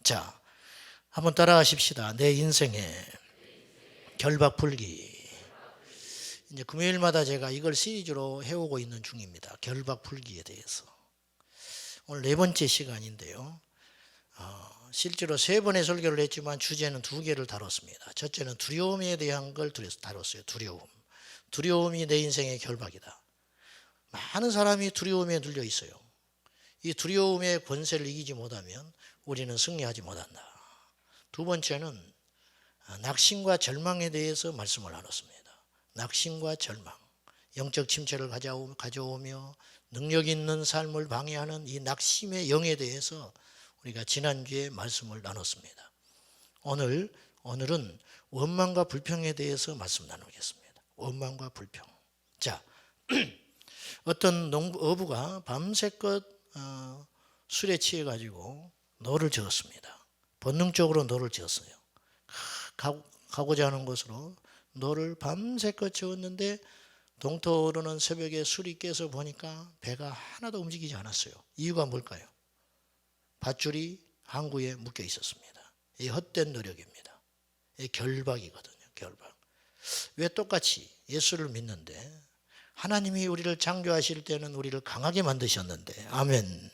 자, 한번 따라하십시다. 내 인생의 결박불기. 이제 금요일마다 제가 이걸 시리즈로 해오고 있는 중입니다. 결박불기에 대해서. 오늘 4번째 시간인데요. 실제로 3번의 설교를 했지만 주제는 2개를 다뤘습니다. 첫째는 두려움에 대한 걸 다뤘어요. 두려움이 내 인생의 결박이다. 많은 사람이 두려움에 눌려 있어요. 이 두려움의 권세를 이기지 못하면 우리는 승리하지 못한다. 2번째는 낙심과 절망에 대해서 말씀을 나눴습니다. 낙심과 절망, 영적 침체를 가져오며 능력 있는 삶을 방해하는 이 낙심의 영에 대해서 우리가 지난주에 말씀을 나눴습니다. 오늘은 원망과 불평에 대해서 말씀 나누겠습니다. 원망과 불평. 자, 어떤 어부가 밤새껏 술에 취해가지고 노를 지었습니다. 본능적으로 노를 지었어요. 가고자 하는 곳으로 노를 밤새껏 지었는데 동토오르는 새벽에 술이 깨서 보니까 배가 하나도 움직이지 않았어요. 이유가 뭘까요? 밧줄이 항구에 묶여 있었습니다. 이 헛된 노력입니다. 이 결박이거든요. 결박. 왜 똑같이 예수를 믿는데 하나님이 우리를 창조하실 때는 우리를 강하게 만드셨는데, 아멘.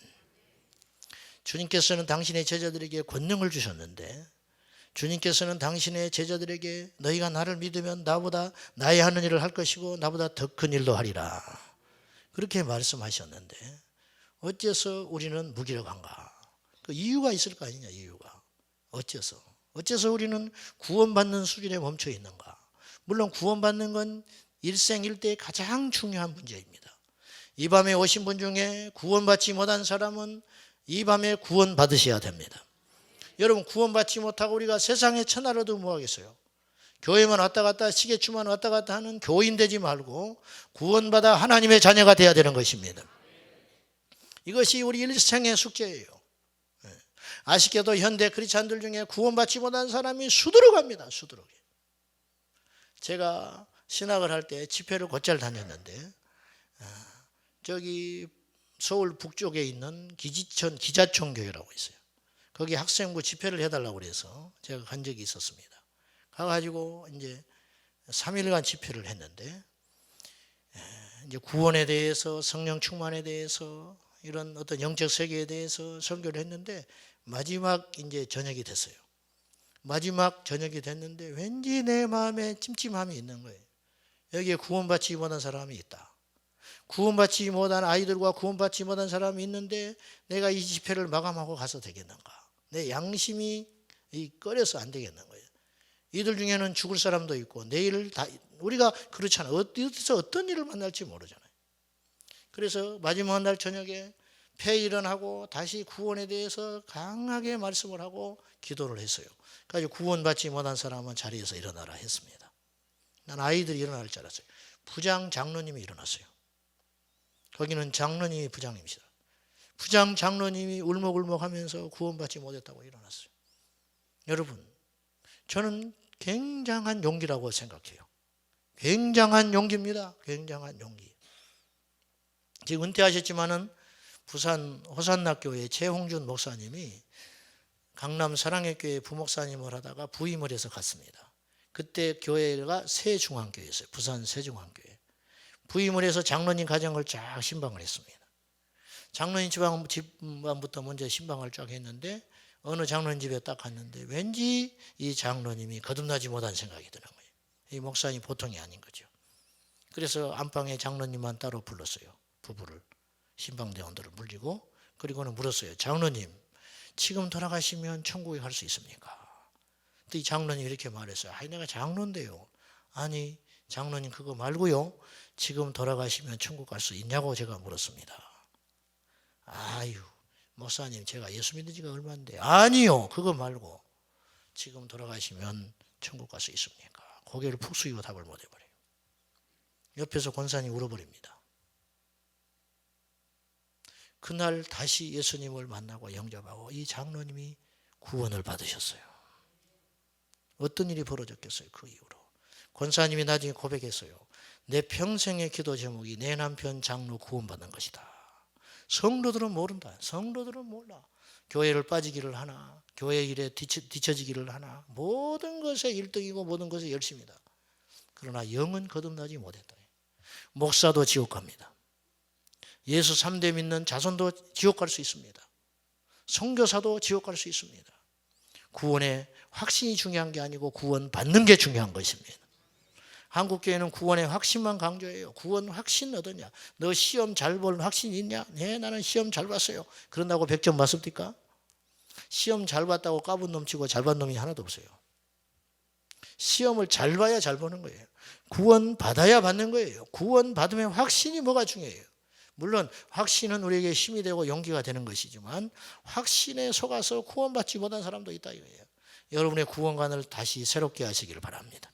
주님께서는 당신의 제자들에게 권능을 주셨는데, 주님께서는 당신의 제자들에게 너희가 나를 믿으면 나보다 나의 하는 일을 할 것이고 나보다 더 큰 일도 하리라, 그렇게 말씀하셨는데 어째서 우리는 무기력한가? 그 이유가 있을 거 아니냐. 이유가 어째서 우리는 구원받는 수준에 멈춰 있는가? 물론 구원받는 건 일생일대의 가장 중요한 문제입니다. 이 밤에 오신 분 중에 구원받지 못한 사람은 이 밤에 구원받으셔야 됩니다. 여러분, 구원받지 못하고 우리가 세상의 천하로도 뭐하겠어요? 교회만 왔다 갔다, 시계추만 왔다 갔다 하는 교인 되지 말고 구원받아 하나님의 자녀가 되어야 되는 것입니다. 이것이 우리 일생의 숙제예요. 아쉽게도 현대 크리스찬들 중에 구원받지 못한 사람이 수두룩합니다. 수두룩해. 제가 신학을 할 때 집회를 곧잘 다녔는데 저기 서울 북쪽에 있는 기자촌 교회라고 있어요. 거기 학생부 집회를 해달라고 그래서 제가 간 적이 있었습니다. 가가지고 이제 3일간 집회를 했는데 이제 구원에 대해서, 성령 충만에 대해서, 이런 어떤 영적 세계에 대해서 설교를 했는데 마지막 이제 저녁이 됐어요. 마지막 저녁이 됐는데 왠지 내 마음에 찜찜함이 있는 거예요. 여기에 구원받지 못한 사람이 있다. 구원받지 못한 아이들과 구원받지 못한 사람이 있는데 내가 이 집회를 마감하고 가서 되겠는가? 내 양심이 꺼려서 안 되겠는 거예요. 이들 중에는 죽을 사람도 있고 내일 우리가 그렇잖아요. 어디서 어떤 일을 만날지 모르잖아요. 그래서 마지막 날 저녁에 폐일을 하고 다시 구원에 대해서 강하게 말씀을 하고 기도를 했어요. 그래서 구원받지 못한 사람은 자리에서 일어나라 했습니다. 난 아이들이 일어날 줄 알았어요. 부장 장로님이 일어났어요. 거기는 장로님이 부장님이시다. 부장 장로님이 울먹울먹하면서 구원받지 못했다고 일어났어요. 여러분, 저는 굉장한 용기라고 생각해요. 굉장한 용기입니다. 굉장한 용기. 지금 은퇴하셨지만은 부산 호산나교회 최홍준 목사님이 강남 사랑의교회 부목사님을 하다가 부임을 해서 갔습니다. 그때 교회가 새중앙교회였어요. 부산 새중앙교회. 부임을 해서 장로님 가정을 쫙 신방을 했습니다. 장로님 집안부터 먼저 신방을 쫙 했는데 어느 장로님 집에 딱 갔는데 왠지 이 장로님이 거듭나지 못한 생각이 드는 거예요. 이 목사님 보통이 아닌 거죠. 그래서 안방에 장로님만 따로 불렀어요. 부부를, 신방대원들을 물리고, 그리고는 물었어요. 장로님, 지금 돌아가시면 천국에 갈 수 있습니까? 또 이 장로님이 이렇게 말했어요. 아니, 내가 장로인데요. 아니, 장로님 그거 말고요, 지금 돌아가시면 천국 갈 수 있냐고 제가 물었습니다. 아유, 목사님, 제가 예수 믿은 지가 얼마인데. 아니요, 그거 말고 지금 돌아가시면 천국 갈 수 있습니까? 고개를 푹 숙이고 답을 못 해버려요. 옆에서 권사님이 울어버립니다. 그날 다시 예수님을 만나고 영접하고 이 장로님이 구원을 받으셨어요. 어떤 일이 벌어졌겠어요? 그 이후로 권사님이 나중에 고백했어요. 내 평생의 기도 제목이 내 남편 장로 구원받는 것이다. 성도들은 모른다. 성도들은 몰라. 교회를 빠지기를 하나, 교회 일에 뒤처지기를 하나, 모든 것에 1등이고 모든 것에 열심이다. 그러나 영은 거듭나지 못했다. 목사도 지옥 갑니다. 예수 3대 믿는 자손도 지옥 갈 수 있습니다. 선교사도 지옥 갈 수 있습니다. 구원의 확신이 중요한 게 아니고 구원 받는 게 중요한 것입니다. 한국교회는 구원의 확신만 강조해요. 구원 확신 얻었냐? 너 시험 잘 볼 확신이 있냐? 네, 나는 시험 잘 봤어요. 그런다고 100점 맞습니까? 시험 잘 봤다고 까분 넘치고 잘 본 놈이 하나도 없어요. 시험을 잘 봐야 잘 보는 거예요. 구원 받아야 받는 거예요. 구원 받으면 확신이 뭐가 중요해요? 물론 확신은 우리에게 힘이 되고 용기가 되는 것이지만 확신에 속아서 구원받지 못한 사람도 있다 이거예요. 여러분의 구원관을 다시 새롭게 하시기를 바랍니다.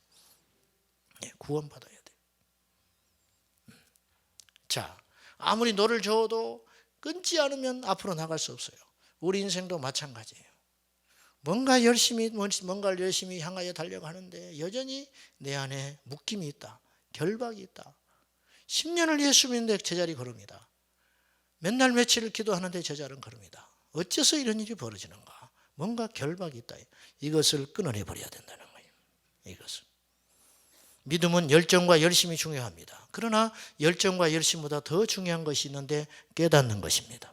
네, 구원받아야 돼요. 자, 아무리 노를 저어도 끊지 않으면 앞으로 나갈 수 없어요. 우리 인생도 마찬가지예요. 뭔가를 열심히 향하여 달려가는데 여전히 내 안에 묶임이 있다. 결박이 있다. 10년을 예수 믿는데 제자리 걸읍니다. 맨날 며칠을 기도하는데 제자리는 걸읍니다. 어째서 이런 일이 벌어지는가? 뭔가 결박이 있다. 이것을 끊어내버려야 된다는 거예요. 이것을. 믿음은 열정과 열심이 중요합니다. 그러나 열정과 열심보다 더 중요한 것이 있는데 깨닫는 것입니다.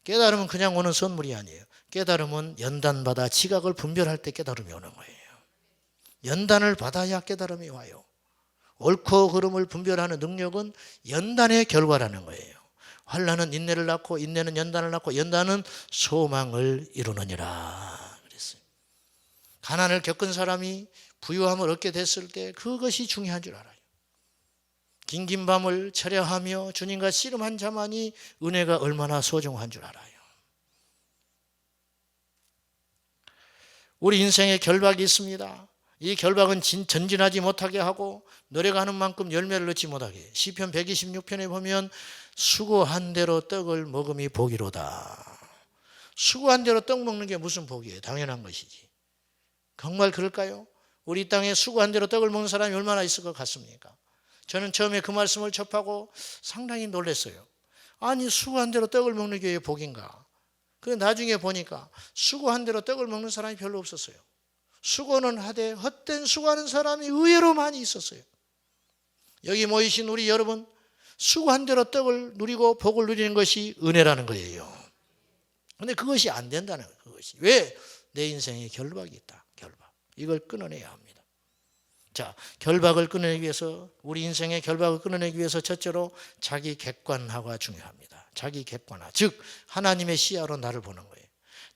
깨달음은 그냥 오는 선물이 아니에요. 깨달음은 연단받아 지각을 분별할 때 깨달음이 오는 거예요. 연단을 받아야 깨달음이 와요. 옳고 그름을 분별하는 능력은 연단의 결과라는 거예요. 환난은 인내를 낳고 인내는 연단을 낳고 연단은 소망을 이루느니라 그랬어요. 가난을 겪은 사람이 부유함을 얻게 됐을 때 그것이 중요한 줄 알아요. 긴긴 밤을 철야하며 주님과 씨름한 자만이 은혜가 얼마나 소중한 줄 알아요. 우리 인생에 결박이 있습니다. 이 결박은 전진하지 못하게 하고 노력하는 만큼 열매를 얻지 못하게 해요. 시편 126편에 보면 수고한 대로 떡을 먹음이 복이로다. 수고한 대로 떡 먹는 게 무슨 복이에요? 당연한 것이지. 정말 그럴까요? 우리 땅에 수고한 대로 떡을 먹는 사람이 얼마나 있을 것 같습니까? 저는 처음에 그 말씀을 접하고 상당히 놀랐어요. 아니 수고한 대로 떡을 먹는 게 복인가? 그런데 나중에 보니까 수고한 대로 떡을 먹는 사람이 별로 없었어요. 수고는 하되 헛된 수고하는 사람이 의외로 많이 있었어요. 여기 모이신 우리 여러분 수고한 대로 떡을 누리고 복을 누리는 것이 은혜라는 거예요. 그런데 그것이 안 된다는 거예요. 그것이. 왜? 내 인생에 결박이 있다. 결박. 이걸 끊어내야 합니다. 자, 결박을 끊어내기 위해서 우리 인생의 결박을 끊어내기 위해서 첫째로 자기 객관화가 중요합니다. 자기 객관화. 즉 하나님의 시야로 나를 보는 거예요.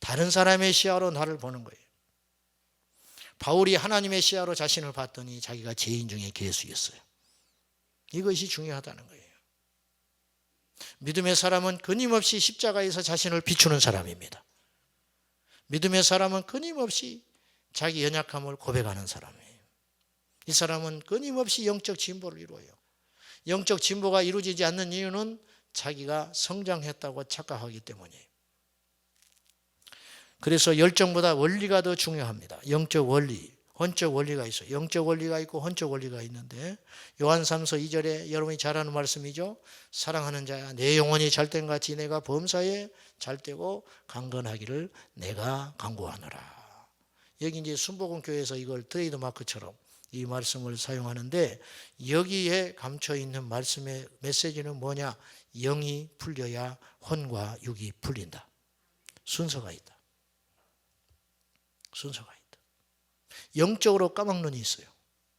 다른 사람의 시야로 나를 보는 거예요. 바울이 하나님의 시야로 자신을 봤더니 자기가 죄인 중에 괴수였어요. 이것이 중요하다는 거예요. 믿음의 사람은 끊임없이 십자가에서 자신을 비추는 사람입니다. 믿음의 사람은 끊임없이 자기 연약함을 고백하는 사람이에요. 이 사람은 끊임없이 영적 진보를 이루어요. 영적 진보가 이루어지지 않는 이유는 자기가 성장했다고 착각하기 때문이에요. 그래서 열정보다 원리가 더 중요합니다. 영적 원리, 혼적 원리가 있어요. 영적 원리가 있고 혼적 원리가 있는데 요한3서 2절에 여러분이 잘 아는 말씀이죠. 사랑하는 자야 내 영혼이 잘된 같이 내가 범사에 잘되고 강건하기를 내가 간구하노라. 여기 이제 순복음교회에서 이걸 트레이드 마크처럼 이 말씀을 사용하는데 여기에 감춰 있는 말씀의 메시지는 뭐냐? 영이 풀려야 혼과 육이 풀린다. 순서가 있다. 순서가 있다. 영적으로 까막눈이 있어요.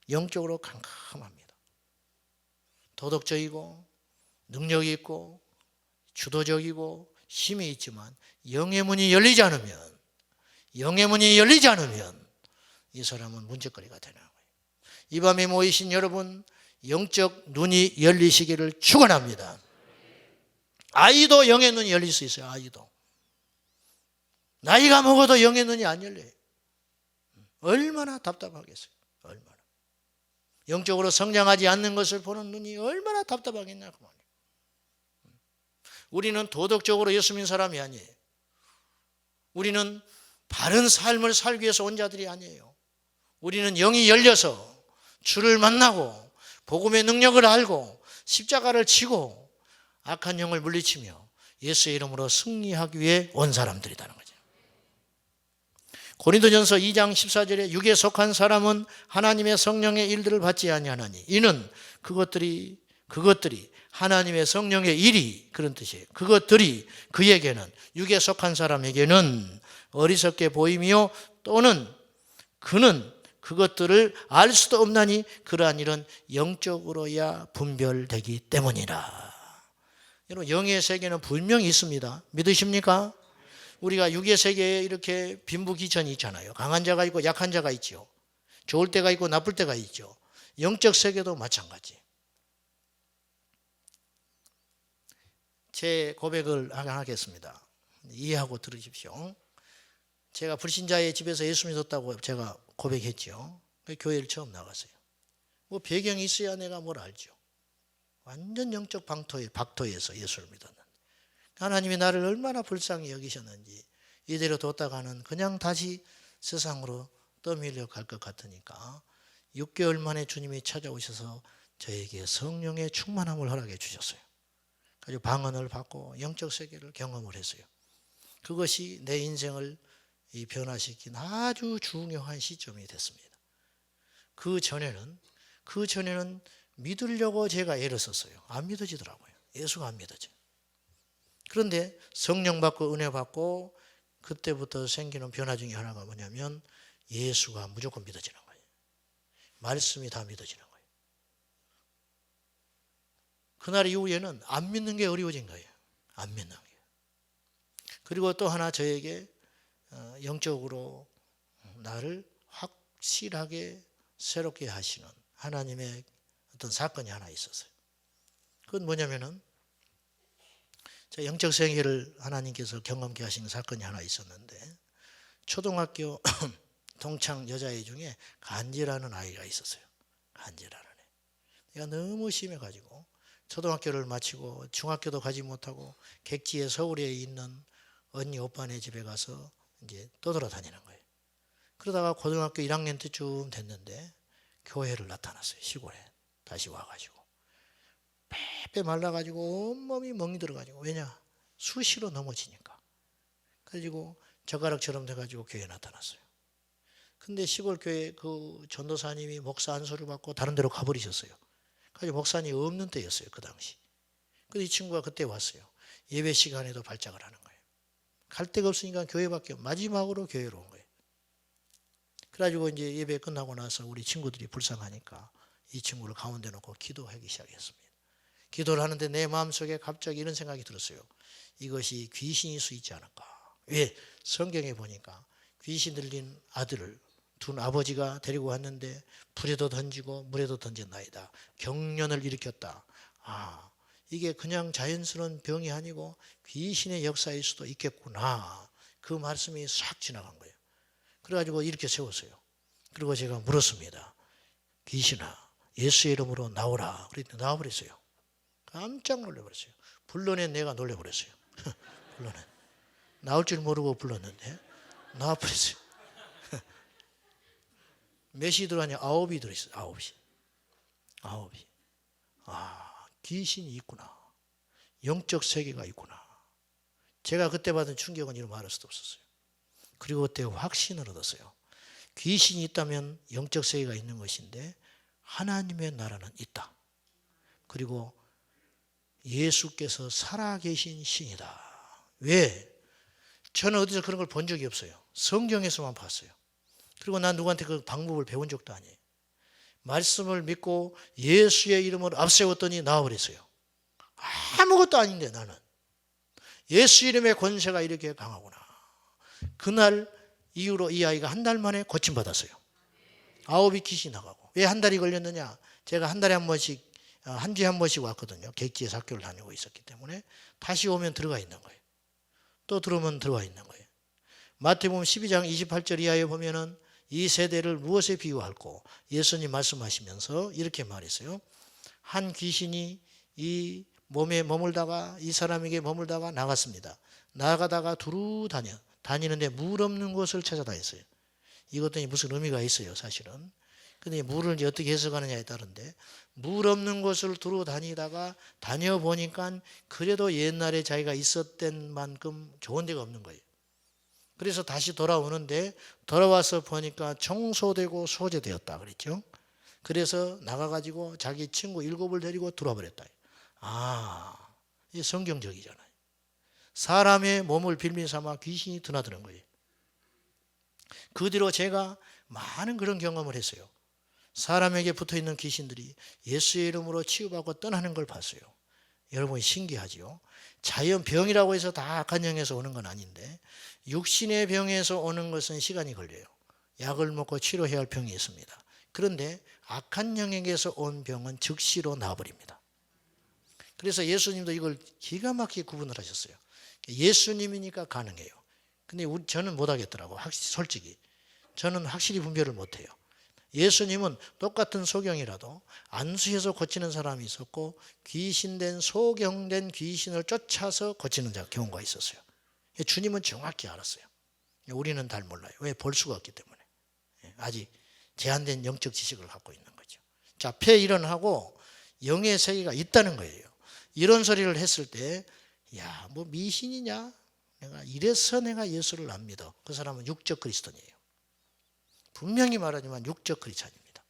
영적으로 캄캄합니다. 도덕적이고 능력이 있고 주도적이고 힘이 있지만 영의 문이 열리지 않으면 이 사람은 문제거리가 되는 거예요. 이 밤에 모이신 여러분 영적 눈이 열리시기를 축원합니다. 아이도 영의 눈이 열릴 수 있어요. 아이도. 나이가 먹어도 영의 눈이 안 열려요. 얼마나 답답하겠어요. 얼마나. 영적으로 성장하지 않는 것을 보는 눈이 얼마나 답답하겠냐 그 말이에요. 우리는 도덕적으로 예수 믿는 사람이 아니에요. 우리는 바른 삶을 살기 위해서 온 자들이 아니에요. 우리는 영이 열려서 주를 만나고 복음의 능력을 알고 십자가를 지고 악한 영을 물리치며 예수의 이름으로 승리하기 위해 온 사람들이라는 거죠. 고린도전서 2장 14절에 육에 속한 사람은 하나님의 성령의 일들을 받지 아니하나니 이는 그것들이 하나님의 성령의 일이, 그런 뜻이에요. 그것들이 그에게는, 육에 속한 사람에게는 어리석게 보이며 또는 그는 그것들을 알 수도 없나니 그러한 일은 영적으로야 분별되기 때문이라. 여러분, 영의 세계는 분명히 있습니다. 믿으십니까? 우리가 육의 세계에 이렇게 빈부귀천이 있잖아요. 강한 자가 있고 약한 자가 있죠. 좋을 때가 있고 나쁠 때가 있죠. 영적 세계도 마찬가지. 제 고백을 하겠습니다. 이해하고 들으십시오. 제가 불신자의 집에서 예수 믿었다고 제가 고백했죠. 교회를 처음 나갔어요. 뭐 배경이 있어야 내가 뭘 알죠. 완전 영적 박토에서 예수를 믿었는데 하나님이 나를 얼마나 불쌍히 여기셨는지 이대로 뒀다가는 그냥 다시 세상으로 떠밀려 갈 것 같으니까 6개월 만에 주님이 찾아오셔서 저에게 성령의 충만함을 허락해 주셨어요. 그래서 방언을 받고 영적 세계를 경험을 했어요. 그것이 내 인생을 변화시킨 아주 중요한 시점이 됐습니다. 그 전에는 믿으려고 제가 애를 썼어요. 안 믿어지더라고요. 예수가 안 믿어져. 그런데 성령 받고 은혜 받고 그때부터 생기는 변화 중에 하나가 뭐냐면 예수가 무조건 믿어지는 거예요. 말씀이 다 믿어지는 거예요. 그날 이후에는 안 믿는 게 어려워진 거예요. 안 믿는 게. 그리고 또 하나 저에게 영적으로 나를 확실하게 새롭게 하시는 하나님의 어떤 사건이 하나 있었어요. 그건 뭐냐면은 제 영적 세계를 하나님께서 경험케 하신 사건이 하나 있었는데 초등학교 동창 여자애 중에 간지라는 아이가 있었어요. 간지라는 애. 내가 너무 심해가지고 초등학교를 마치고 중학교도 가지 못하고 객지에 서울에 있는 언니 오빠네 집에 가서 이제 떠돌아다니는 거예요. 그러다가 고등학교 1학년 때쯤 됐는데 교회를 나타났어요. 시골에 다시 와가지고 빼빼 말라가지고 온몸이 멍이 들어가지고 왜냐? 수시로 넘어지니까. 그래가지고 젓가락처럼 돼가지고 교회에 나타났어요. 근데 시골 교회 그 전도사님이 목사 안수를 받고 다른 데로 가버리셨어요. 그래서 목사님이 없는 때였어요. 그 당시. 근데 이 친구가 그때 왔어요. 예배 시간에도 발작을 하는 거예요. 갈 데가 없으니까 교회밖에 마지막으로 교회로 온 거예요. 그래가지고 이제 예배 끝나고 나서 우리 친구들이 불쌍하니까 이 친구를 가운데 놓고 기도하기 시작했습니다. 기도를 하는데 내 마음속에 갑자기 이런 생각이 들었어요. 이것이 귀신일 수 있지 않을까. 왜? 성경에 보니까 귀신 들린 아들을 둔 아버지가 데리고 왔는데 불에도 던지고 물에도 던졌나이다. 경련을 일으켰다. 아, 이게 그냥 자연스러운 병이 아니고 귀신의 역사일 수도 있겠구나. 그 말씀이 싹 지나간 거예요. 그래가지고 이렇게 세웠어요. 그리고 제가 물었습니다. 귀신아, 예수의 이름으로 나오라. 그랬더니 나와버렸어요. 깜짝 놀라버렸어요. 불러낸 내가 놀라버렸어요. 불러낸. 나올 줄 모르고 불렀는데 나와버렸어요. 몇이 들어가냐? 9이 들어있어요. 9이. 아, 귀신이 있구나. 영적 세계가 있구나. 제가 그때 받은 충격은 이런 말할 수도 없었어요. 그리고 그때 확신을 얻었어요. 귀신이 있다면 영적 세계가 있는 것인데 하나님의 나라는 있다. 그리고 예수께서 살아계신 신이다. 왜? 저는 어디서 그런 걸 본 적이 없어요. 성경에서만 봤어요. 그리고 난 누구한테 그 방법을 배운 적도 아니에요. 말씀을 믿고 예수의 이름으로 앞세웠더니 나와버렸어요. 아무것도 아닌데 나는. 예수 이름의 권세가 이렇게 강하구나. 그날 이후로 이 아이가 한 달 만에 고침받았어요. 9이 귀신이 나가고. 왜 한 달이 걸렸느냐? 제가 한 달에 한 번씩, 한 주에 한 번씩 왔거든요. 객지에서 학교를 다니고 있었기 때문에 다시 오면 들어가 있는 거예요. 또 들어오면 들어와 있는 거예요. 마태복음 12장 28절 이하에 보면은 이 세대를 무엇에 비유할고 예수님 말씀하시면서 이렇게 말했어요. 한 귀신이 이 몸에 머물다가 이 사람에게 머물다가 나갔습니다. 나가다가 두루 다니는데 물 없는 곳을 찾아다녔어요. 이것도 무슨 의미가 있어요, 사실은. 근데 물을 이제 어떻게 해석하느냐에 따른데, 물 없는 곳을 두루 다니다가 다녀보니까 그래도 옛날에 자기가 있었던 만큼 좋은 데가 없는 거예요. 그래서 다시 돌아오는데 돌아와서 보니까 청소되고 소재되었다 그랬죠. 그래서 나가가지고 자기 친구 7을 데리고 들어와 버렸다. 이게 성경적이잖아요. 사람의 몸을 빌미 삼아 귀신이 드나드는 거예요. 그 뒤로 제가 많은 그런 경험을 했어요. 사람에게 붙어있는 귀신들이 예수의 이름으로 치유받고 떠나는 걸 봤어요. 여러분 신기하지요? 자연병이라고 해서 다 악한 영에서 오는 건 아닌데 육신의 병에서 오는 것은 시간이 걸려요. 약을 먹고 치료해야 할 병이 있습니다. 그런데 악한 영에게서 온 병은 즉시로 나아버립니다. 그래서 예수님도 이걸 기가 막히게 구분을 하셨어요. 예수님이니까 가능해요. 근데 저는 못하겠더라고. 솔직히 저는 확실히 분별을 못해요. 예수님은 똑같은 소경이라도 안수해서 고치는 사람이 있었고 귀신된 소경된 귀신을 쫓아서 고치는 경우가 있었어요. 주님은 정확히 알았어요. 우리는 잘 몰라요. 왜? 볼 수가 없기 때문에. 아직 제한된 영적 지식을 갖고 있는 거죠. 자, 폐일원하고 영의 세계가 있다는 거예요. 이런 소리를 했을 때 야, 뭐 미신이냐? 이래서 내가 예수를 안 믿어. 그 사람은 육적 그리스도인이에요. 분명히 말하지만 육적 크리스찬입니다.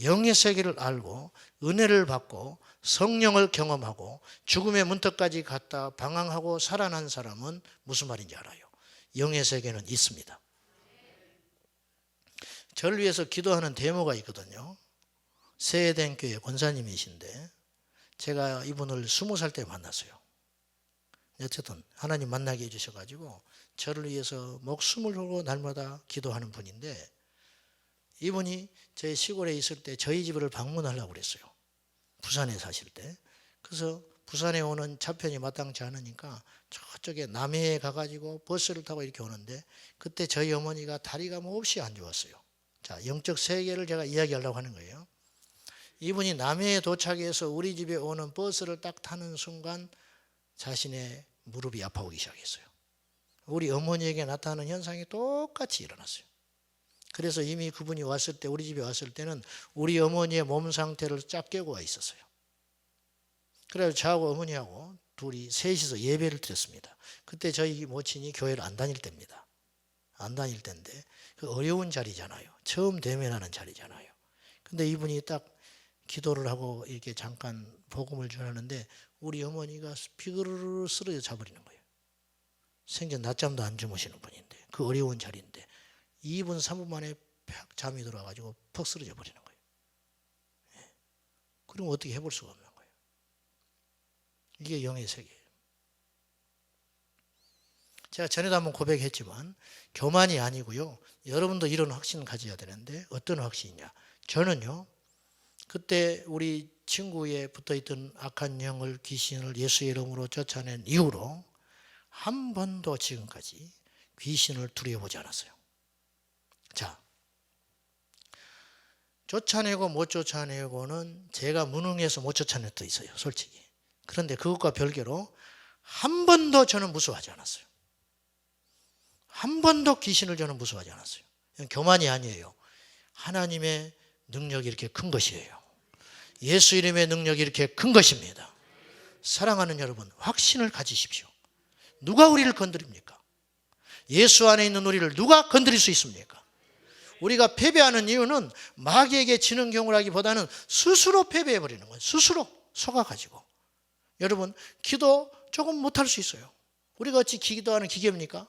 영의 세계를 알고 은혜를 받고 성령을 경험하고 죽음의 문턱까지 갔다 방황하고 살아난 사람은 무슨 말인지 알아요. 영의 세계는 있습니다. 저를 위해서 기도하는 데모가 있거든요. 세대교회 권사님이신데 제가 이분을 20살 때 만났어요. 어쨌든 하나님 만나게 해주셔가지고 저를 위해서 목숨을 걸고 날마다 기도하는 분인데 이분이 제 시골에 있을 때 저희 집을 방문하려고 그랬어요. 부산에 사실 때. 그래서 부산에 오는 차편이 마땅치 않으니까 저쪽에 남해에 가가지고 버스를 타고 이렇게 오는데 그때 저희 어머니가 다리가 몹시 안 좋았어요. 자, 영적 세계를 제가 이야기하려고 하는 거예요. 이분이 남해에 도착해서 우리 집에 오는 버스를 딱 타는 순간 자신의 무릎이 아파오기 시작했어요. 우리 어머니에게 나타나는 현상이 똑같이 일어났어요. 그래서 이미 그분이 왔을 때 우리 집에 왔을 때는 우리 어머니의 몸 상태를 쫙 깨고 와 있었어요. 그래서 저하고 어머니하고 둘이 셋이서 예배를 드렸습니다. 그때 저희 모친이 교회를 안 다닐 때입니다. 안 다닐 때인데 그 어려운 자리잖아요. 처음 대면하는 자리잖아요. 근데 이분이 딱 기도를 하고 이렇게 잠깐 복음을 전하는데 우리 어머니가 비그르르 쓰러져 자버리는 거예요. 생전 낮잠도 안 주무시는 분인데 그 어려운 자리인데 2분 3분 만에 팍 잠이 들어가지고 퍽 쓰러져 버리는 거예요. 그럼 어떻게 해볼 수가 없는 거예요. 이게 영의 세계예요. 제가 전에도 한번 고백했지만 교만이 아니고요. 여러분도 이런 확신을 가져야 되는데 어떤 확신이냐. 저는요. 그때 우리 친구에 붙어있던 악한 영을 귀신을 예수의 이름으로 쫓아낸 이후로 한 번도 지금까지 귀신을 두려워보지 않았어요. 자, 쫓아내고 못 쫓아내고는 제가 무능해서 못 쫓아낼 때 있어요. 솔직히. 그런데 그것과 별개로 한 번도 저는 무서워하지 않았어요. 한 번도 귀신을 저는 무서워하지 않았어요. 교만이 아니에요. 하나님의 능력이 이렇게 큰 것이에요. 예수 이름의 능력이 이렇게 큰 것입니다. 사랑하는 여러분, 확신을 가지십시오. 누가 우리를 건드립니까? 예수 안에 있는 우리를 누가 건드릴 수 있습니까? 우리가 패배하는 이유는 마귀에게 지는 경우라기보다는 스스로 패배해버리는 거예요. 스스로 속아가지고. 여러분, 기도 조금 못할 수 있어요. 우리가 어찌 기도하는 기계입니까?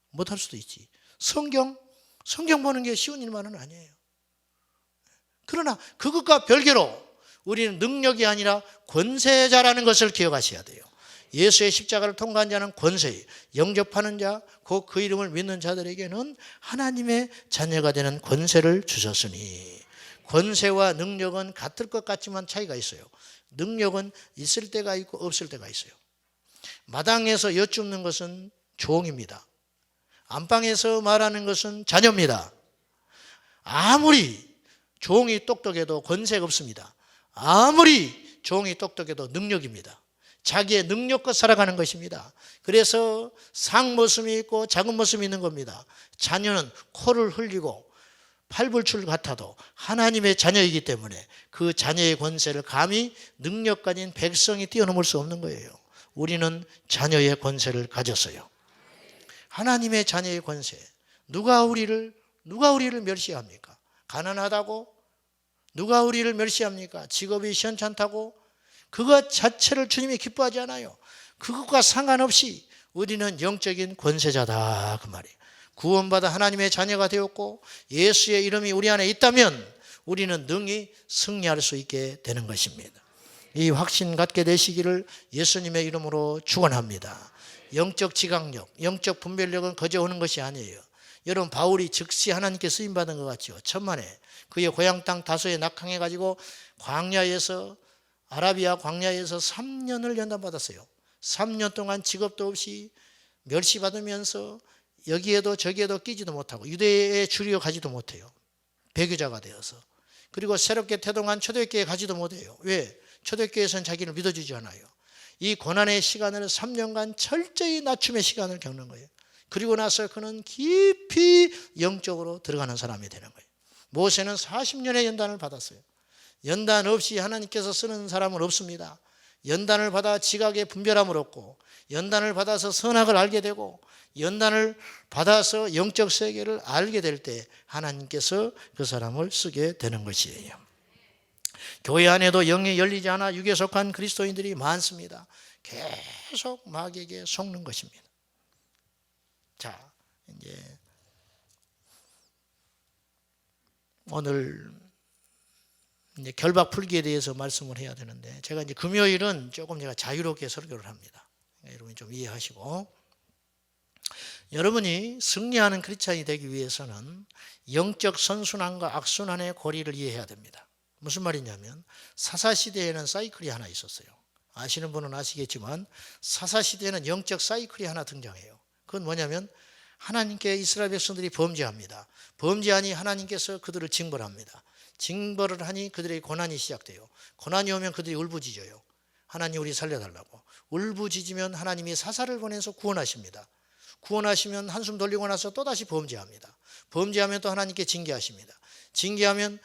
못할 수도 있지. 성경 보는 게 쉬운 일만은 아니에요. 그러나 그것과 별개로 우리는 능력이 아니라 권세자라는 것을 기억하셔야 돼요. 예수의 십자가를 통과한 자는 권세예요. 영접하는 자, 곧 그 이름을 믿는 자들에게는 하나님의 자녀가 되는 권세를 주셨으니 권세와 능력은 같을 것 같지만 차이가 있어요. 능력은 있을 때가 있고 없을 때가 있어요. 마당에서 여쭙는 것은 종입니다. 안방에서 말하는 것은 자녀입니다. 아무리 종이 똑똑해도 권세가 없습니다. 아무리 종이 똑똑해도 능력입니다. 자기의 능력과 살아가는 것입니다. 그래서 상 모습이 있고 작은 모습이 있는 겁니다. 자녀는 코를 흘리고 팔불출 같아도 하나님의 자녀이기 때문에 그 자녀의 권세를 감히 능력 가진 백성이 뛰어넘을 수 없는 거예요. 우리는 자녀의 권세를 가졌어요. 하나님의 자녀의 권세. 누가 우리를 멸시합니까? 가난하다고? 누가 우리를 멸시합니까? 직업이 시원찮다고? 그것 자체를 주님이 기뻐하지 않아요. 그것과 상관없이 우리는 영적인 권세자다 그 말이에요. 구원받아 하나님의 자녀가 되었고 예수의 이름이 우리 안에 있다면 우리는 능히 승리할 수 있게 되는 것입니다. 이 확신 갖게 되시기를 예수님의 이름으로 축원합니다. 영적 지각력, 영적 분별력은 거저 오는 것이 아니에요. 여러분 바울이 즉시 하나님께 쓰임받은 것 같죠. 천만에 그의 고향 땅 다소에 낙항해가지고 광야에서 아라비아 광야에서 3년을 연단받았어요. 3년 동안 직업도 없이 멸시받으면서 여기에도 저기에도 끼지도 못하고 유대에 줄이어 가지도 못해요. 배교자가 되어서. 그리고 새롭게 태동한 초대교회에 가지도 못해요. 왜? 초대교회에서는 자기를 믿어주지 않아요. 이 고난의 시간을 3년간 철저히 낮춤의 시간을 겪는 거예요. 그리고 나서 그는 깊이 영적으로 들어가는 사람이 되는 거예요. 모세는 40년의 연단을 받았어요. 연단 없이 하나님께서 쓰는 사람은 없습니다. 연단을 받아 지각의 분별함을 얻고 연단을 받아서 선악을 알게 되고 연단을 받아서 영적 세계를 알게 될 때 하나님께서 그 사람을 쓰게 되는 것이에요. 교회 안에도 영이 열리지 않아 육에 속한 그리스도인들이 많습니다. 계속 마귀에게 속는 것입니다. 자, 이제 오늘 이제 결박 풀기에 대해서 말씀을 해야 되는데 제가 이제 금요일은 조금 제가 자유롭게 설교를 합니다. 여러분이 좀 이해하시고 여러분이 승리하는 크리스찬이 되기 위해서는 영적 선순환과 악순환의 고리를 이해해야 됩니다. 무슨 말이냐면 사사시대에는 사이클이 하나 있었어요. 아시는 분은 아시겠지만 사사시대에는 영적 사이클이 하나 등장해요. 그건 뭐냐면 하나님께 이스라엘 백성들이 범죄합니다. 범죄하니 하나님께서 그들을 징벌합니다. 징벌을 하니 그들의 고난이 시작돼요. 고난이 오면 그들이 울부짖어요. 하나님 우리 살려달라고. 울부짖으면 하나님이 사사를 보내서 구원하십니다. 구원하시면 한숨 돌리고 나서 또다시 범죄합니다. 범죄하면 또 하나님께 징계하십니다. 징계하면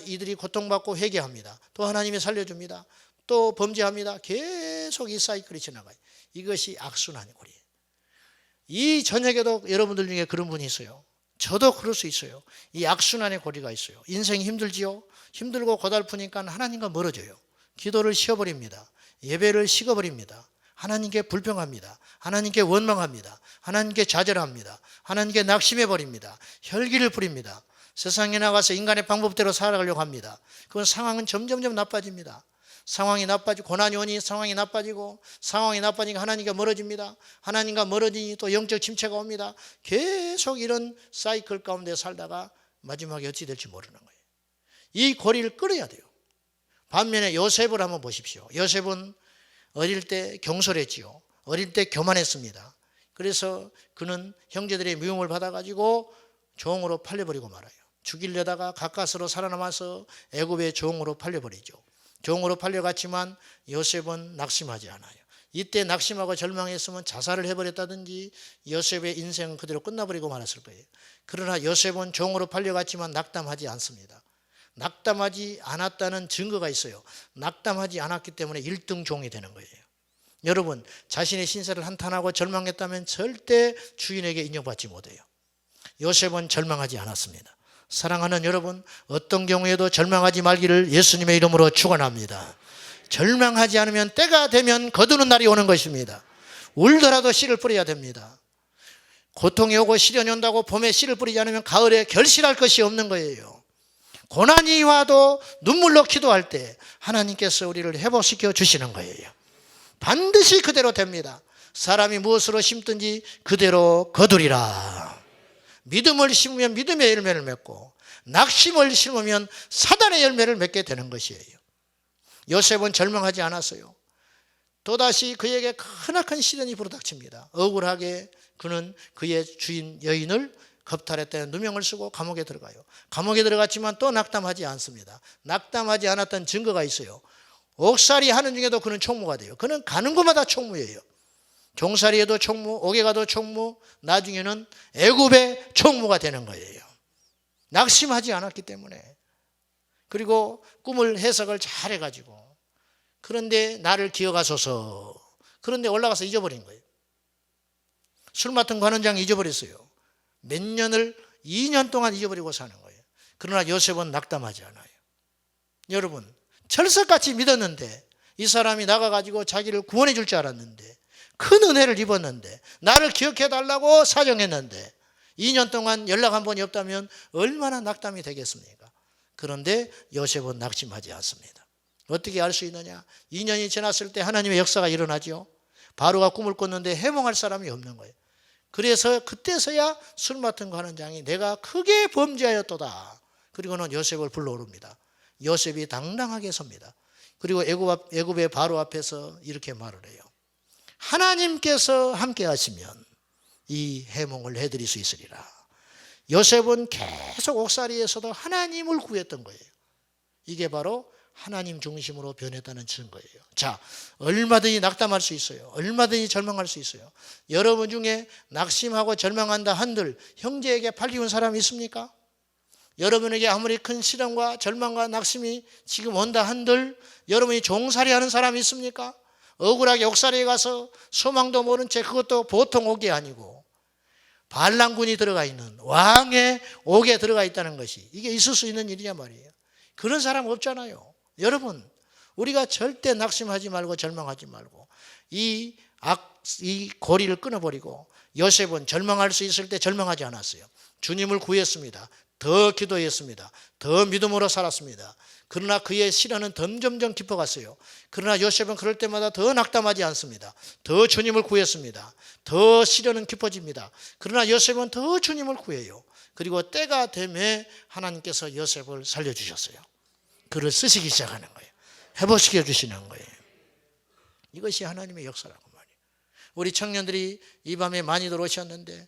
이들이 고통받고 회개합니다. 또 하나님이 살려줍니다. 또 범죄합니다. 계속 이 사이클이 지나가요. 이것이 악순환의 고리예요. 이 저녁에도 여러분들 중에 그런 분이 있어요. 저도 그럴 수 있어요. 이 악순환의 고리가 있어요. 인생이 힘들지요. 힘들고 고달프니까 하나님과 멀어져요. 기도를 쉬어버립니다. 예배를 식어버립니다. 하나님께 불평합니다. 하나님께 원망합니다. 하나님께 좌절합니다. 하나님께 낙심해버립니다. 혈기를 부립니다. 세상에 나가서 인간의 방법대로 살아가려고 합니다. 그건 상황은 점점점 나빠집니다. 상황이 나빠지고 고난이 오니 상황이 나빠지고 상황이 나빠지니까 하나님과 멀어집니다. 하나님과 멀어지니 또 영적 침체가 옵니다. 계속 이런 사이클 가운데 살다가 마지막에 어찌 될지 모르는 거예요. 이 고리를 끌어야 돼요. 반면에 요셉을 한번 보십시오. 요셉은 어릴 때 경솔했지요. 어릴 때 교만했습니다. 그래서 그는 형제들의 미움을 받아가지고 종으로 팔려버리고 말아요. 죽이려다가 가까스로 살아남아서 애굽의 종으로 팔려버리죠. 종으로 팔려갔지만 요셉은 낙심하지 않아요. 이때 낙심하고 절망했으면 자살을 해버렸다든지 요셉의 인생은 그대로 끝나버리고 말았을 거예요. 그러나 요셉은 종으로 팔려갔지만 낙담하지 않습니다. 낙담하지 않았다는 증거가 있어요. 낙담하지 않았기 때문에 1등 종이 되는 거예요. 여러분 자신의 신세를 한탄하고 절망했다면 절대 주인에게 인정받지 못해요. 요셉은 절망하지 않았습니다. 사랑하는 여러분, 어떤 경우에도 절망하지 말기를 예수님의 이름으로 축원합니다. 절망하지 않으면 때가 되면 거두는 날이 오는 것입니다. 울더라도 씨를 뿌려야 됩니다. 고통이 오고 시련이 온다고 봄에 씨를 뿌리지 않으면 가을에 결실할 것이 없는 거예요. 고난이 와도 눈물로 기도할 때 하나님께서 우리를 회복시켜 주시는 거예요. 반드시 그대로 됩니다. 사람이 무엇으로 심든지 그대로 거두리라. 믿음을 심으면 믿음의 열매를 맺고 낙심을 심으면 사단의 열매를 맺게 되는 것이에요. 요셉은 절망하지 않았어요. 또다시 그에게 크나큰 시련이 불어닥칩니다. 억울하게 그는 그의 주인 여인을 겁탈했다는 누명을 쓰고 감옥에 들어가요. 감옥에 들어갔지만 또 낙담하지 않습니다. 낙담하지 않았던 증거가 있어요. 옥살이 하는 중에도 그는 총무가 돼요. 그는 가는 곳마다 총무예요. 종살이에도 총무, 옥에 가도 총무, 나중에는 애굽의 총무가 되는 거예요. 낙심하지 않았기 때문에. 그리고 꿈을 해석을 잘 해가지고, 그런데 나를 기억하소서. 그런데 올라가서 잊어버린 거예요. 술 맡은 관원장 잊어버렸어요. 몇 년을 2년 동안 잊어버리고 사는 거예요. 그러나 요셉은 낙담하지 않아요. 여러분, 철석같이 믿었는데, 이 사람이 나가가지고 자기를 구원해 줄 줄 알았는데, 큰 은혜를 입었는데, 나를 기억해 달라고 사정했는데 2년 동안 연락 한 번이 없다면 얼마나 낙담이 되겠습니까? 그런데 요셉은 낙심하지 않습니다. 어떻게 알 수 있느냐? 2년이 지났을 때 하나님의 역사가 일어나죠. 바로가 꿈을 꿨는데 해몽할 사람이 없는 거예요. 그래서 그때서야 술 맡은 관원장이 내가 크게 범죄하였도다. 그리고는 요셉을 불러오릅니다. 요셉이 당당하게 섭니다. 그리고 애굽의 바로 앞에서 이렇게 말을 해요. 하나님께서 함께 하시면 이 해몽을 해드릴 수 있으리라. 요셉은 계속 옥살이에서도 하나님을 구했던 거예요. 이게 바로 하나님 중심으로 변했다는 증거예요. 자, 얼마든지 낙담할 수 있어요. 얼마든지 절망할 수 있어요. 여러분 중에 낙심하고 절망한다 한들 형제에게 팔리운 사람이 있습니까? 여러분에게 아무리 큰 시련과 절망과 낙심이 지금 온다 한들 여러분이 종살이하는 사람이 있습니까? 억울하게 옥살이에 가서 소망도 모른 채, 그것도 보통 옥이 아니고 반란군이 들어가 있는 왕의 옥에 들어가 있다는 것이, 이게 있을 수 있는 일이냐 말이에요. 그런 사람 없잖아요. 여러분, 우리가 절대 낙심하지 말고 절망하지 말고 이 고리를 끊어버리고, 요셉은 절망할 수 있을 때 절망하지 않았어요. 주님을 구했습니다. 더 기도했습니다. 더 믿음으로 살았습니다. 그러나 그의 시련은 점점점 깊어갔어요. 그러나 요셉은 그럴 때마다 더 낙담하지 않습니다. 더 주님을 구했습니다. 더 시련은 깊어집니다. 그러나 요셉은 더 주님을 구해요. 그리고 때가 되매 하나님께서 요셉을 살려주셨어요. 그를 쓰시기 시작하는 거예요. 회복시켜 주시는 거예요. 이것이 하나님의 역사라고 말이에요. 우리 청년들이 이 밤에 많이들 오셨는데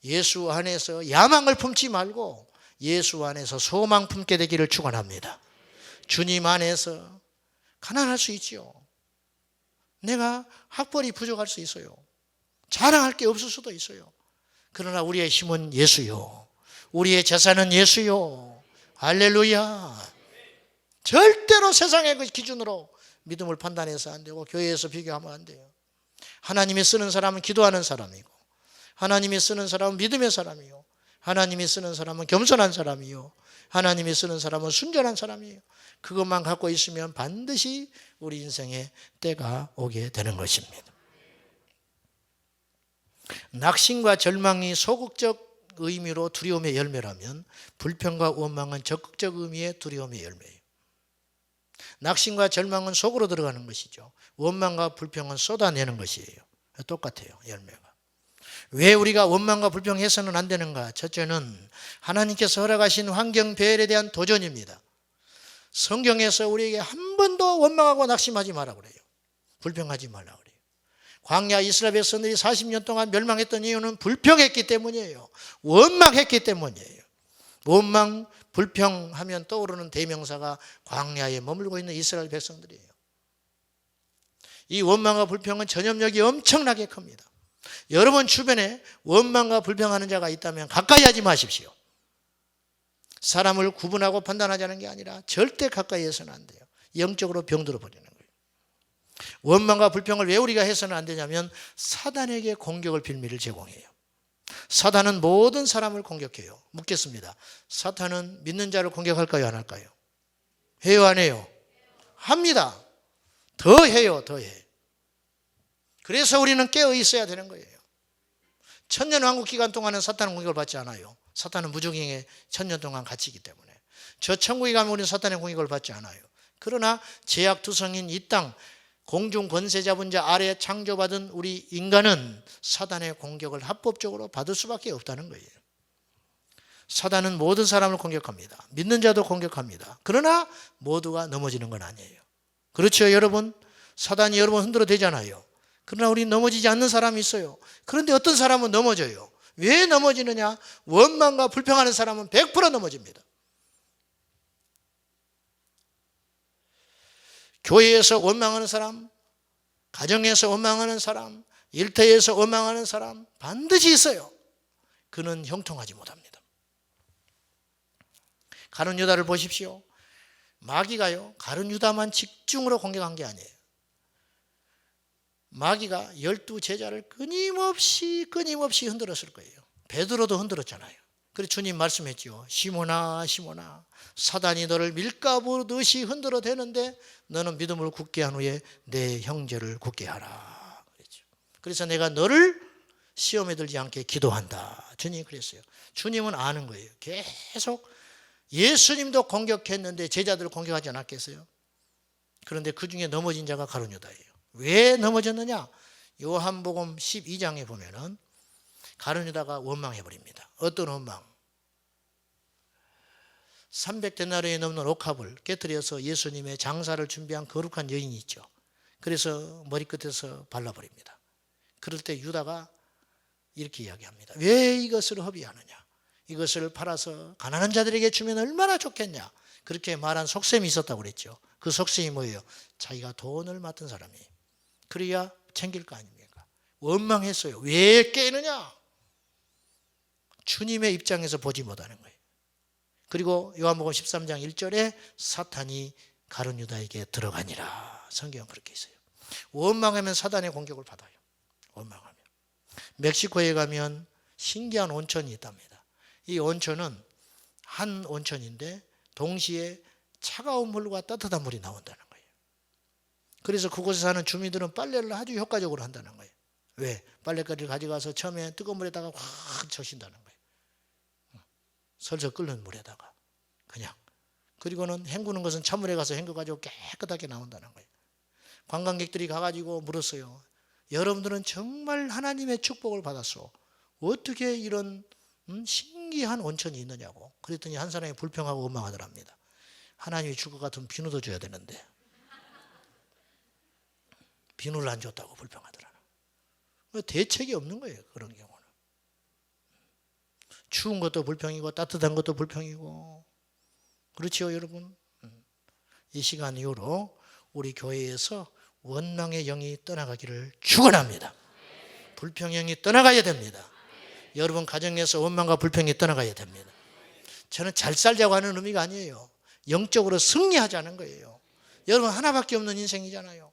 예수 안에서 야망을 품지 말고 예수 안에서 소망 품게 되기를 축원합니다. 주님 안에서 가난할 수 있죠. 내가 학벌이 부족할 수 있어요. 자랑할 게 없을 수도 있어요. 그러나 우리의 힘은 예수요. 우리의 재산은 예수요. 할렐루야. 절대로 세상의 그 기준으로 믿음을 판단해서 안 되고 교회에서 비교하면 안 돼요. 하나님이 쓰는 사람은 기도하는 사람이고, 하나님이 쓰는 사람은 믿음의 사람이요, 하나님이 쓰는 사람은 겸손한 사람이요, 하나님이 쓰는 사람은 순전한 사람이에요. 그것만 갖고 있으면 반드시 우리 인생에 때가 오게 되는 것입니다. 낙심과 절망이 소극적 의미로 두려움의 열매라면 불평과 원망은 적극적 의미의 두려움의 열매예요. 낙심과 절망은 속으로 들어가는 것이죠. 원망과 불평은 쏟아내는 것이에요. 똑같아요, 열매가. 왜 우리가 원망과 불평해서는 안 되는가? 첫째는 하나님께서 허락하신 환경 배열에 대한 도전입니다. 성경에서 우리에게 한 번도 원망하고 낙심하지 말라고 그래요. 불평하지 말라고 그래요. 광야 이스라엘 백성들이 40년 동안 멸망했던 이유는 불평했기 때문이에요. 원망했기 때문이에요. 원망, 불평하면 떠오르는 대명사가 광야에 머물고 있는 이스라엘 백성들이에요. 이 원망과 불평은 전염력이 엄청나게 큽니다. 여러분 주변에 원망과 불평하는 자가 있다면 가까이 하지 마십시오. 사람을 구분하고 판단하자는 게 아니라 절대 가까이 해서는 안 돼요. 영적으로 병들어 버리는 거예요. 원망과 불평을 왜 우리가 해서는 안 되냐면 사단에게 공격을 빌미를 제공해요. 사단은 모든 사람을 공격해요. 묻겠습니다. 사탄은 믿는 자를 공격할까요, 안 할까요? 해요, 안 해요? 합니다. 더 해요, 더 해. 그래서 우리는 깨어 있어야 되는 거예요. 천년왕국 기간 동안은 사탄은 공격을 받지 않아요. 사탄은 무적행에 천년 동안 갇히기 때문에. 저 천국에 가면 우리는 사탄의 공격을 받지 않아요. 그러나 제약투성인 이 땅, 공중 권세 잡은 자 아래 창조받은 우리 인간은 사단의 공격을 합법적으로 받을 수밖에 없다는 거예요. 사단은 모든 사람을 공격합니다. 믿는 자도 공격합니다. 그러나 모두가 넘어지는 건 아니에요. 그렇죠, 여러분? 사단이 여러분 흔들어 대잖아요. 그러나 우리 넘어지지 않는 사람이 있어요. 그런데 어떤 사람은 넘어져요. 왜 넘어지느냐? 원망과 불평하는 사람은 100% 넘어집니다. 교회에서 원망하는 사람, 가정에서 원망하는 사람, 일터에서 원망하는 사람 반드시 있어요. 그는 형통하지 못합니다. 가룟 유다를 보십시오. 마귀가요, 가룟 유다만 집중으로 공격한 게 아니에요. 마귀가 12제자를 끊임없이 흔들었을 거예요. 베드로도 흔들었잖아요. 그래서 주님 말씀했죠. 시몬아 시몬아, 사단이 너를 밀가부르듯이 흔들어 대는데 너는 믿음을 굳게 한 후에 내 형제를 굳게 하라. 그래서 내가 너를 시험에 들지 않게 기도한다. 주님이 그랬어요. 주님은 아는 거예요. 계속 예수님도 공격했는데 제자들을 공격하지 않았겠어요? 그런데 그 중에 넘어진 자가 가룟 유다예요. 왜 넘어졌느냐? 요한복음 12장에 보면은 가룟 유다가 원망해 버립니다. 어떤 원망? 300데나리온이 넘는 옥합을 깨뜨려서 예수님의 장사를 준비한 거룩한 여인이 있죠. 그래서 머리끝에서 발라버립니다. 그럴 때 유다가 이렇게 이야기합니다. 왜 이것을 허비하느냐? 이것을 팔아서 가난한 자들에게 주면 얼마나 좋겠냐? 그렇게 말한 속셈이 있었다고 그랬죠. 그 속셈이 뭐예요? 자기가 돈을 맡은 사람이에요. 그래야 챙길 거 아닙니까? 원망했어요. 왜 깨느냐? 주님의 입장에서 보지 못하는 거예요. 그리고 요한복음 13장 1절에 사탄이 가룟 유다에게 들어가니라. 성경은 그렇게 있어요. 원망하면 사단의 공격을 받아요. 원망하면. 멕시코에 가면 신기한 온천이 있답니다. 이 온천은 한 온천인데 동시에 차가운 물과 따뜻한 물이 나온다는 거예요. 그래서 그곳에 사는 주민들은 빨래를 아주 효과적으로 한다는 거예요. 왜? 빨래거리를 가져가서 처음에 뜨거운 물에다가 확 적신다는 거예요. 설설 끓는 물에다가 그냥. 그리고는 헹구는 것은 찬물에 가서 헹궈가지고 깨끗하게 나온다는 거예요. 관광객들이 가가지고 물었어요. 여러분들은 정말 하나님의 축복을 받았어. 어떻게 이런 신기한 온천이 있느냐고. 그랬더니 한 사람이 불평하고 원망하더랍니다. 하나님이 줄 것 같으면 비누도 줘야 되는데 비누를 안 줬다고 불평하더라. 대책이 없는 거예요. 그런 경우는. 추운 것도 불평이고 따뜻한 것도 불평이고. 그렇지요 여러분? 이 시간 이후로 우리 교회에서 원망의 영이 떠나가기를 축원합니다. 불평의 영이 떠나가야 됩니다. 여러분 가정에서 원망과 불평이 떠나가야 됩니다. 저는 잘 살자고 하는 의미가 아니에요. 영적으로 승리하자는 거예요. 여러분 하나밖에 없는 인생이잖아요.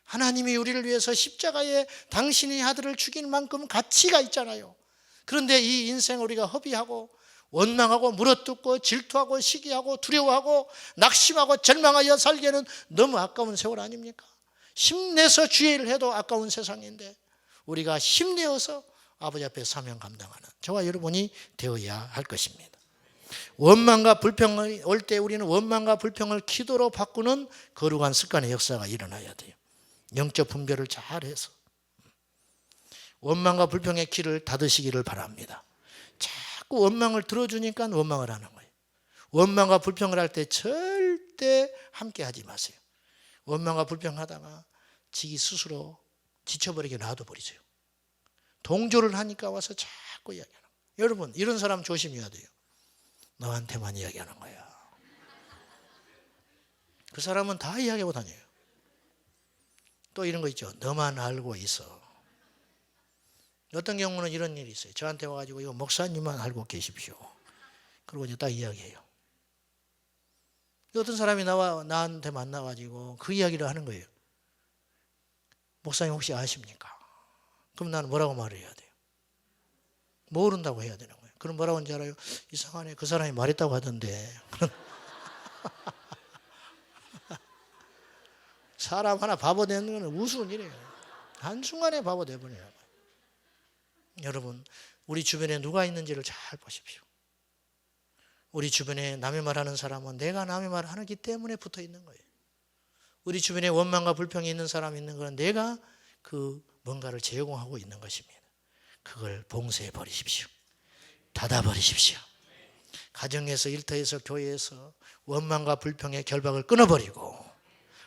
하나님이 우리를 위해서 십자가에 당신의 아들을 죽일 만큼 가치가 있잖아요. 그런데 이 인생을 우리가 허비하고 원망하고 물어뜯고 질투하고 시기하고 두려워하고 낙심하고 절망하여 살기에는 너무 아까운 세월 아닙니까? 힘내서 주의 일을 해도 아까운 세상인데 우리가 힘내어서 아버지 앞에 사명 감당하는 저와 여러분이 되어야 할 것입니다. 원망과 불평이 올 때 우리는 원망과 불평을 기도로 바꾸는 거룩한 습관의 역사가 일어나야 돼요. 영적 분별을 잘해서 원망과 불평의 길을 닫으시기를 바랍니다. 자꾸 원망을 들어주니까 원망을 하는 거예요. 원망과 불평을 할 때 절대 함께 하지 마세요. 원망과 불평하다가 지기 스스로 지쳐버리게 놔둬버리세요. 동조를 하니까 와서 자꾸 이야기하는 거예요. 여러분 이런 사람 조심해야 돼요. 너한테만 이야기하는 거야. 그 사람은 다 이야기하고 다녀요. 또 이런 거 있죠. 너만 알고 있어. 어떤 경우는 이런 일이 있어요. 저한테 와가지고 이거 목사님만 알고 계십시오. 그리고 이제 딱 이야기해요. 어떤 사람이 나한테 만나가지고 그 이야기를 하는 거예요. 목사님 혹시 아십니까? 그럼 나는 뭐라고 말을 해야 돼요? 모른다고 해야 되는 거예요. 그럼 뭐라고 하는지 알아요? 이상하네. 그 사람이 말했다고 하던데. 사람 하나 바보 되는 건 우스운 일이에요. 한순간에 바보 되버려요. 여러분 우리 주변에 누가 있는지를 잘 보십시오. 우리 주변에 남의 말하는 사람은 내가 남의 말을 하기 때문에 붙어 있는 거예요. 우리 주변에 원망과 불평이 있는 사람이 있는 건 내가 그 뭔가를 제공하고 있는 것입니다. 그걸 봉쇄해 버리십시오. 닫아 버리십시오. 가정에서 일터에서 교회에서 원망과 불평의 결박을 끊어버리고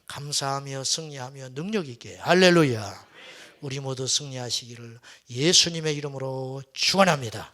감사하며 승리하며 능력 있게 할렐루야 우리 모두 승리하시기를 예수님의 이름으로 축원합니다.